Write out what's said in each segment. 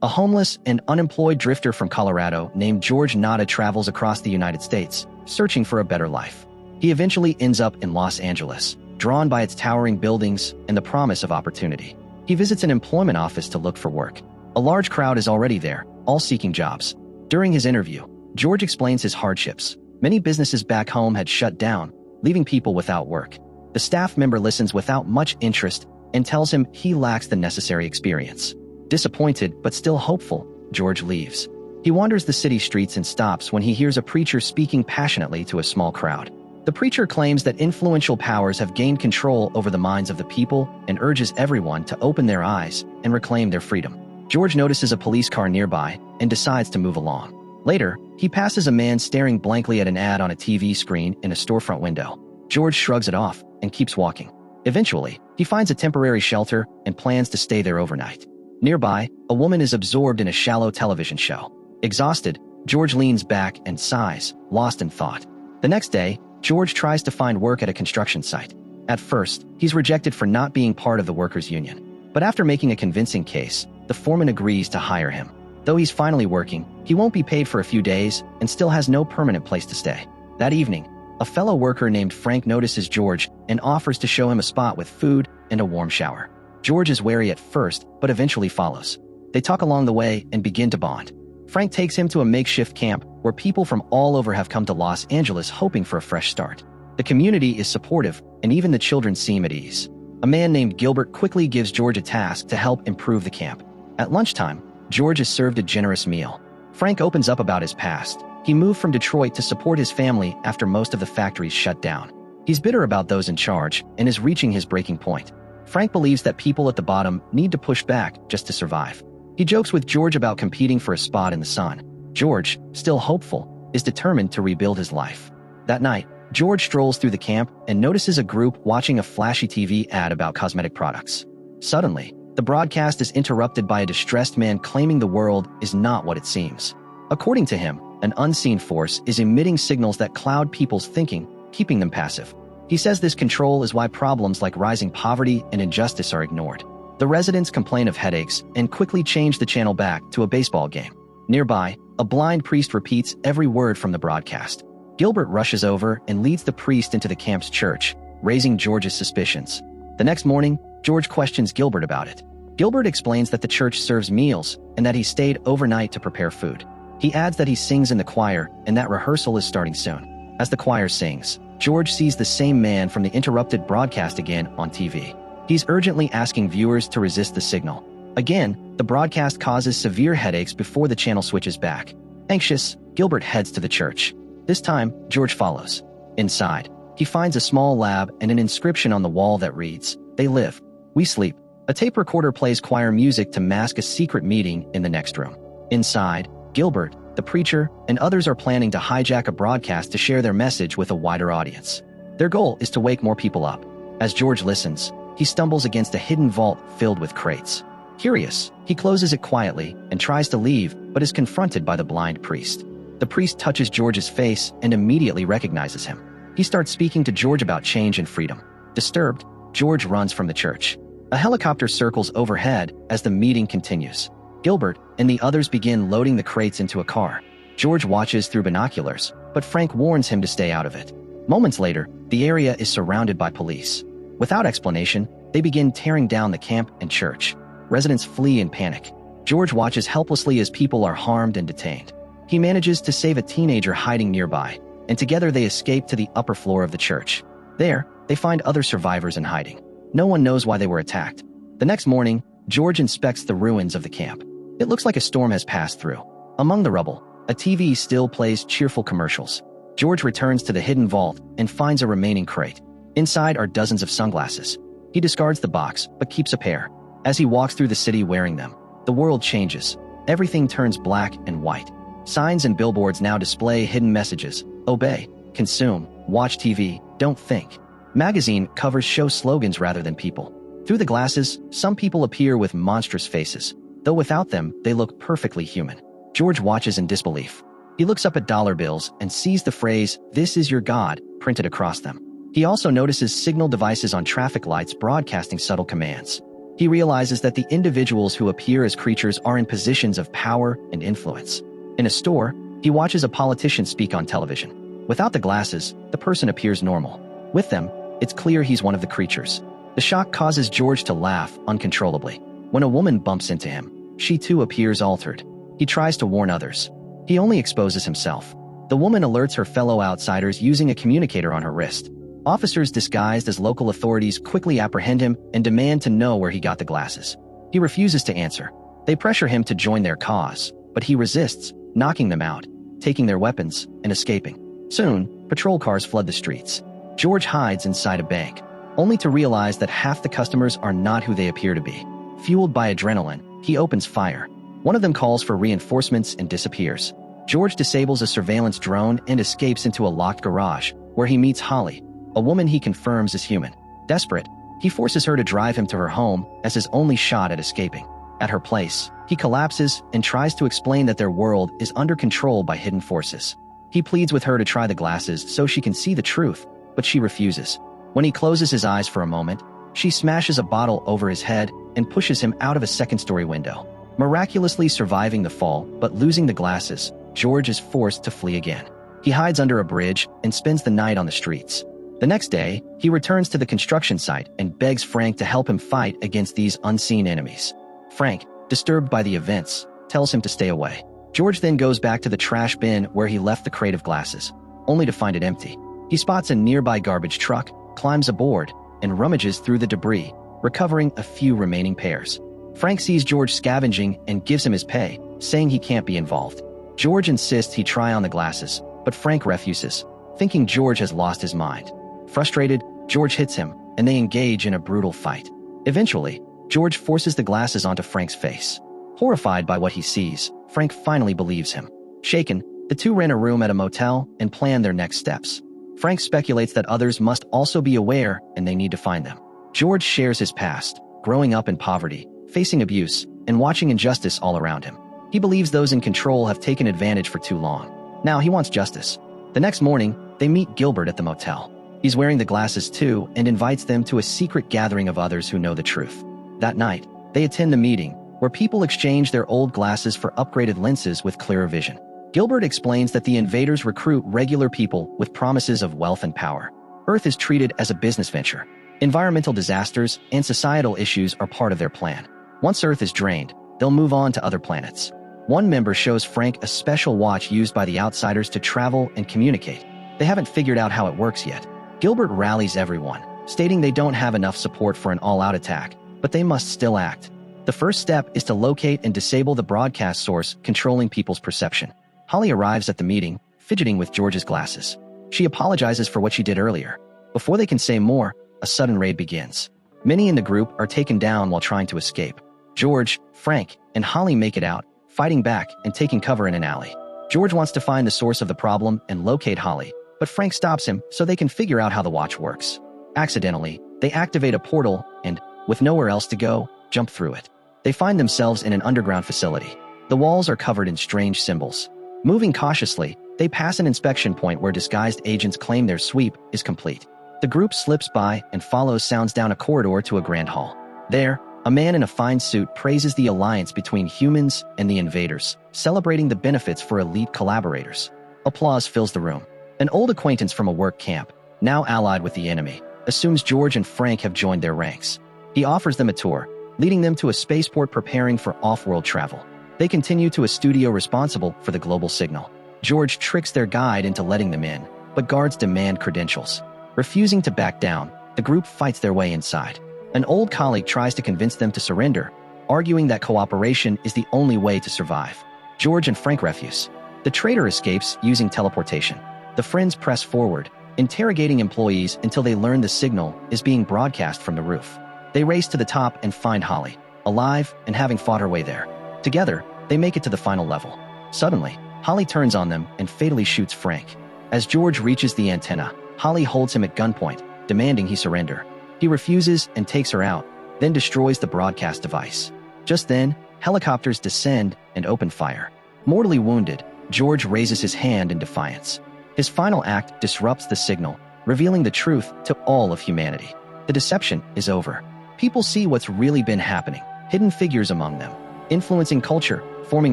A homeless and unemployed drifter from Colorado named George Nada travels across the United States, searching for a better life. He eventually ends up in Los Angeles, drawn by its towering buildings and the promise of opportunity. He visits an employment office to look for work. A large crowd is already there, all seeking jobs. During his interview, George explains his hardships. Many businesses back home had shut down, leaving people without work. The staff member listens without much interest and tells him he lacks the necessary experience. Disappointed but still hopeful, George leaves. He wanders the city streets and stops when he hears a preacher speaking passionately to a small crowd. The preacher claims that influential powers have gained control over the minds of the people and urges everyone to open their eyes and reclaim their freedom. George notices a police car nearby and decides to move along. Later, he passes a man staring blankly at an ad on a TV screen in a storefront window. George shrugs it off and keeps walking. Eventually, he finds a temporary shelter and plans to stay there overnight. Nearby, a woman is absorbed in a shallow television show. Exhausted, George leans back and sighs, lost in thought. The next day, George tries to find work at a construction site. At first, he's rejected for not being part of the workers' union. But after making a convincing case, the foreman agrees to hire him. Though he's finally working, he won't be paid for a few days and still has no permanent place to stay. That evening, a fellow worker named Frank notices George and offers to show him a spot with food and a warm shower. George is wary at first, but eventually follows. They talk along the way and begin to bond. Frank takes him to a makeshift camp where people from all over have come to Los Angeles hoping for a fresh start. The community is supportive, and even the children seem at ease. A man named Gilbert quickly gives George a task to help improve the camp. At lunchtime, George is served a generous meal. Frank opens up about his past. He moved from Detroit to support his family after most of the factories shut down. He's bitter about those in charge and is reaching his breaking point. Frank believes that people at the bottom need to push back just to survive. He jokes with George about competing for a spot in the sun. George, still hopeful, is determined to rebuild his life. That night, George strolls through the camp and notices a group watching a flashy TV ad about cosmetic products. Suddenly, the broadcast is interrupted by a distressed man claiming the world is not what it seems. According to him, an unseen force is emitting signals that cloud people's thinking, keeping them passive. He says this control is why problems like rising poverty and injustice are ignored. The residents complain of headaches and quickly change the channel back to a baseball game. Nearby, a blind priest repeats every word from the broadcast. Gilbert rushes over and leads the priest into the camp's church, raising George's suspicions. The next morning, George questions Gilbert about it. Gilbert explains that the church serves meals and that he stayed overnight to prepare food. He adds that he sings in the choir and that rehearsal is starting soon. As the choir sings, George sees the same man from the interrupted broadcast again on TV. He's urgently asking viewers to resist the signal. Again, the broadcast causes severe headaches before the channel switches back. Anxious, Gilbert heads to the church. This time, George follows. Inside, he finds a small lab and an inscription on the wall that reads, "They live, we sleep." A tape recorder plays choir music to mask a secret meeting in the next room. Inside, Gilbert, the preacher, and others are planning to hijack a broadcast to share their message with a wider audience. Their goal is to wake more people up. As George listens, he stumbles against a hidden vault filled with crates. Curious, he closes it quietly and tries to leave, but is confronted by the blind priest. The priest touches George's face and immediately recognizes him. He starts speaking to George about change and freedom. Disturbed, George runs from the church. A helicopter circles overhead as the meeting continues. Gilbert and the others begin loading the crates into a car. George watches through binoculars, but Frank warns him to stay out of it. Moments later, the area is surrounded by police. Without explanation, they begin tearing down the camp and church. Residents flee in panic. George watches helplessly as people are harmed and detained. He manages to save a teenager hiding nearby, and together they escape to the upper floor of the church. There, they find other survivors in hiding. No one knows why they were attacked. The next morning, George inspects the ruins of the camp. It looks like a storm has passed through. Among the rubble, a TV still plays cheerful commercials. George returns to the hidden vault and finds a remaining crate. Inside are dozens of sunglasses. He discards the box, but keeps a pair. As he walks through the city wearing them, the world changes. Everything turns black and white. Signs and billboards now display hidden messages: obey, consume, watch TV, don't think. Magazine covers show slogans rather than people. Through the glasses, some people appear with monstrous faces. Though without them, they look perfectly human. George watches in disbelief. He looks up at dollar bills and sees the phrase, "This is your God," printed across them. He also notices signal devices on traffic lights broadcasting subtle commands. He realizes that the individuals who appear as creatures are in positions of power and influence. In a store, he watches a politician speak on television. Without the glasses, the person appears normal. With them, it's clear he's one of the creatures. The shock causes George to laugh uncontrollably. When a woman bumps into him, she too appears altered. He tries to warn others. He only exposes himself. The woman alerts her fellow outsiders using a communicator on her wrist. Officers disguised as local authorities quickly apprehend him and demand to know where he got the glasses. He refuses to answer. They pressure him to join their cause, but he resists, knocking them out, taking their weapons, and escaping. Soon, patrol cars flood the streets. George hides inside a bank, only to realize that half the customers are not who they appear to be. Fueled by adrenaline, he opens fire. One of them calls for reinforcements and disappears. George disables a surveillance drone and escapes into a locked garage, where he meets Holly, a woman he confirms is human. Desperate, he forces her to drive him to her home as his only shot at escaping. At her place, he collapses and tries to explain that their world is under control by hidden forces. He pleads with her to try the glasses so she can see the truth, but she refuses. When he closes his eyes for a moment, she smashes a bottle over his head and pushes him out of a second-story window. Miraculously surviving the fall but losing the glasses, George is forced to flee again. He hides under a bridge and spends the night on the streets. The next day, he returns to the construction site and begs Frank to help him fight against these unseen enemies. Frank, disturbed by the events, tells him to stay away. George then goes back to the trash bin where he left the crate of glasses, only to find it empty. He spots a nearby garbage truck, climbs aboard, and rummages through the debris, recovering a few remaining pairs. Frank sees George scavenging and gives him his pay, saying he can't be involved. George insists he try on the glasses, but Frank refuses, thinking George has lost his mind. Frustrated, George hits him, and they engage in a brutal fight. Eventually, George forces the glasses onto Frank's face. Horrified by what he sees, Frank finally believes him. Shaken, the two rent a room at a motel and plan their next steps. Frank speculates that others must also be aware and they need to find them. George shares his past, growing up in poverty, facing abuse, and watching injustice all around him. He believes those in control have taken advantage for too long. Now he wants justice. The next morning, they meet Gilbert at the motel. He's wearing the glasses too and invites them to a secret gathering of others who know the truth. That night, they attend the meeting, where people exchange their old glasses for upgraded lenses with clearer vision. Gilbert explains that the invaders recruit regular people with promises of wealth and power. Earth is treated as a business venture. Environmental disasters and societal issues are part of their plan. Once Earth is drained, they'll move on to other planets. One member shows Frank a special watch used by the outsiders to travel and communicate. They haven't figured out how it works yet. Gilbert rallies everyone, stating they don't have enough support for an all-out attack, but they must still act. The first step is to locate and disable the broadcast source controlling people's perception. Holly arrives at the meeting, fidgeting with George's glasses. She apologizes for what she did earlier. Before they can say more, a sudden raid begins. Many in the group are taken down while trying to escape. George, Frank, and Holly make it out, fighting back and taking cover in an alley. George wants to find the source of the problem and locate Holly, but Frank stops him so they can figure out how the watch works. Accidentally, they activate a portal and, with nowhere else to go, jump through it. They find themselves in an underground facility. The walls are covered in strange symbols. Moving cautiously, they pass an inspection point where disguised agents claim their sweep is complete. The group slips by and follows sounds down a corridor to a grand hall. There, a man in a fine suit praises the alliance between humans and the invaders, celebrating the benefits for elite collaborators. Applause fills the room. An old acquaintance from a work camp, now allied with the enemy, assumes George and Frank have joined their ranks. He offers them a tour, leading them to a spaceport preparing for off-world travel. They continue to a studio responsible for the global signal. George tricks their guide into letting them in, but guards demand credentials. Refusing to back down, the group fights their way inside. An old colleague tries to convince them to surrender, arguing that cooperation is the only way to survive. George and Frank refuse. The traitor escapes using teleportation. The friends press forward, interrogating employees until they learn the signal is being broadcast from the roof. They race to the top and find Holly, alive and having fought her way there. Together, they make it to the final level. Suddenly, Holly turns on them and fatally shoots Frank. As George reaches the antenna, Holly holds him at gunpoint, demanding he surrender. He refuses and takes her out, then destroys the broadcast device. Just then, helicopters descend and open fire. Mortally wounded, George raises his hand in defiance. His final act disrupts the signal, revealing the truth to all of humanity. The deception is over. People see what's really been happening, hidden figures among them, influencing culture, forming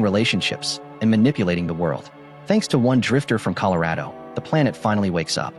relationships, and manipulating the world. Thanks to one drifter from Colorado, the planet finally wakes up.